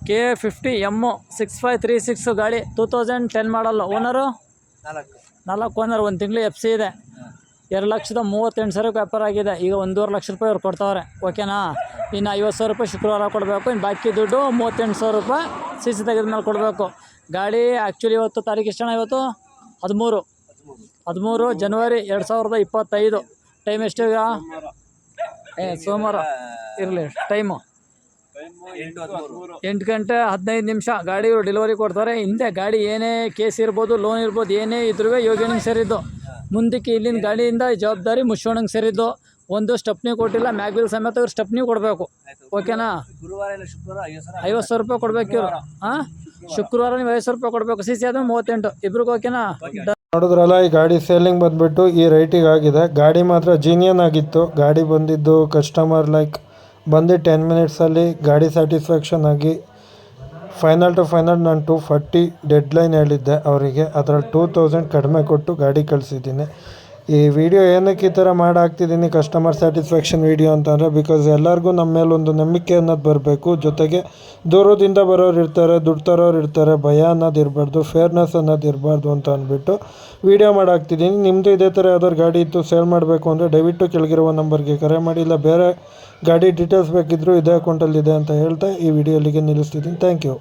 K50M 6536 ಗಾಡಿ 2010 ಮಾಡಲ್ಲ. Owner 4 owner. 1 ತಿಂಗಳು FC ಇದೆ. 2,38,000 ವ್ಯಾಪಾರ ಆಗಿದೆ. ಈಗ 1,50,000 ರೂಪಾಯಿ ಅವ್ರು ಕೊಡ್ತಾವ್ರೆ. ಓಕೆನಾ? ಇನ್ನು 50,000 ರೂಪಾಯಿ ಶುಕ್ರವಾರ ಕೊಡಬೇಕು. ಇನ್ನು ಬಾಕಿ ದುಡ್ಡು 38,000 ರೂಪಾಯಿ CC ತೆಗೆದ ಮೇಲೆ ಕೊಡಬೇಕು. ಗಾಡಿ ಆ್ಯಕ್ಚುಲಿ ಇವತ್ತು ತಾರೀಕು ಎಷ್ಟು ಜನ? ಇವತ್ತು 13 ಜನವರಿ 2025. ಟೈಮ್ ಎಷ್ಟೀಗ? ಸೋಮವಾರ ಇರಲಿ. ಟೈಮು 8 ಗಂಟೆ 15 ನಿಮಿಷ. ಗಾಡಿ ಇವರು ಡೆಲಿವರಿ ಕೊಡ್ತಾರೆ. ಹಿಂದೆ ಗಾಡಿ ಏನೇ ಕೇಸ್ ಇರ್ಬೋದು, ಲೋನ್ ಇರ್ಬೋದು, ಏನೇ ಇದ್ರೂ ಯೋಗಿನಿಗೆ ಸೇರಿದ್ದು. ಮುಂದಕ್ಕೆ ಇಲ್ಲಿನ ಗಾಡಿಯಿಂದ ಜವಾಬ್ದಾರಿ ಮುಶ್ವಣ್ಣಂಗೆ ಸೇರಿದ್ದು. ಒಂದು ಸ್ಟೆಪ್ನಿ ಕೊಟ್ಟಿಲ್ಲ, ಮ್ಯಾಗ್ವಿಲ್ ಸಮೇತ ಇವ್ರು ಸ್ಟೆಪ್ನಿ ಕೊಡಬೇಕು. ಓಕೆನಾ? 50,000 ರೂಪಾಯಿ ಕೊಡ್ಬೇಕು ಇವರು. ಶುಕ್ರವಾರ ನೀವು 50,000 ರೂಪಾಯಿ ಕೊಡಬೇಕು. CC ಆದ್ಮೇಲೆ 38. ಇಬ್ರಿಗೆ ಓಕೆನಾ? ನೋಡಿದ್ರಲ್ಲ, ಈ ಗಾಡಿ ಸೇಲಿಂಗ್ ಬಂದುಬಿಟ್ಟು ಈ ರೇಟಿಗೆ ಆಗಿದೆ. ಗಾಡಿ ಮಾತ್ರ ಜೀನಿಯನ್ ಆಗಿತ್ತು. ಗಾಡಿ ಬಂದಿದ್ದು ಕಸ್ಟಮರ್ ಬಂದು 10 ಮಿನಿಟ್ಸಲ್ಲಿ ಗಾಡಿ ಸ್ಯಾಟಿಸ್ಫ್ಯಾಕ್ಷನ್ ಆಗಿ ಫೈನಲ್ ಟು ಫೈನಲ್ ನಾನು 240 ಡೆಡ್ಲೈನ್ ಹೇಳಿದ್ದೆ ಅವರಿಗೆ. ಅದರಲ್ಲಿ 2,000 ಕಡಿಮೆ ಕೊಟ್ಟು ಗಾಡಿ ಕಳಿಸಿದ್ದೀನಿ. ಈ ವಿಡಿಯೋ ಏನಕ್ಕೆ ಈ ಥರ ಮಾಡಾಕ್ತಿದ್ದೀನಿ ಕಸ್ಟಮರ್ ಸ್ಯಾಟಿಸ್ಫ್ಯಾಕ್ಷನ್ ವಿಡಿಯೋ ಅಂತಂದರೆ, ಬಿಕಾಸ್ ಎಲ್ಲರಿಗೂ ನಮ್ಮ ಮೇಲೊಂದು ನಂಬಿಕೆ ಅನ್ನೋದು ಬರಬೇಕು. ಜೊತೆಗೆ ದೂರದಿಂದ ಬರೋರು ಇರ್ತಾರೆ, ದುಡ್ಡು ತರೋರು ಇರ್ತಾರೆ. ಭಯ ಅನ್ನೋದು ಇರಬಾರ್ದು, ಫೇರ್ನೆಸ್ ಅನ್ನೋದು ಇರಬಾರ್ದು ಅಂತ ಅಂದ್ಬಿಟ್ಟು ವಿಡಿಯೋ ಮಾಡಾಕ್ತಿದ್ದೀನಿ. ನಿಮ್ಮದು ಇದೇ ಥರ ಯಾವ್ದಾದ್ರು ಗಾಡಿ ಇತ್ತು ಸೇಲ್ ಮಾಡಬೇಕು ಅಂದರೆ ದಯವಿಟ್ಟು ಕೆಳಗಿರುವ ನಂಬರ್ಗೆ ಕರೆ ಮಾಡಿ. ಇಲ್ಲ ಬೇರೆ ಗಾಡಿ ಡೀಟೇಲ್ಸ್ ಬೇಕಿದ್ದರೂ ಇದೇ ಅಕೌಂಟಲ್ಲಿದೆ ಅಂತ ಹೇಳ್ತಾ ಈ ವಿಡಿಯೋ ಇಲ್ಲಿಗೆ ನಿಲ್ಲಿಸ್ತಿದ್ದೀನಿ. Thank you.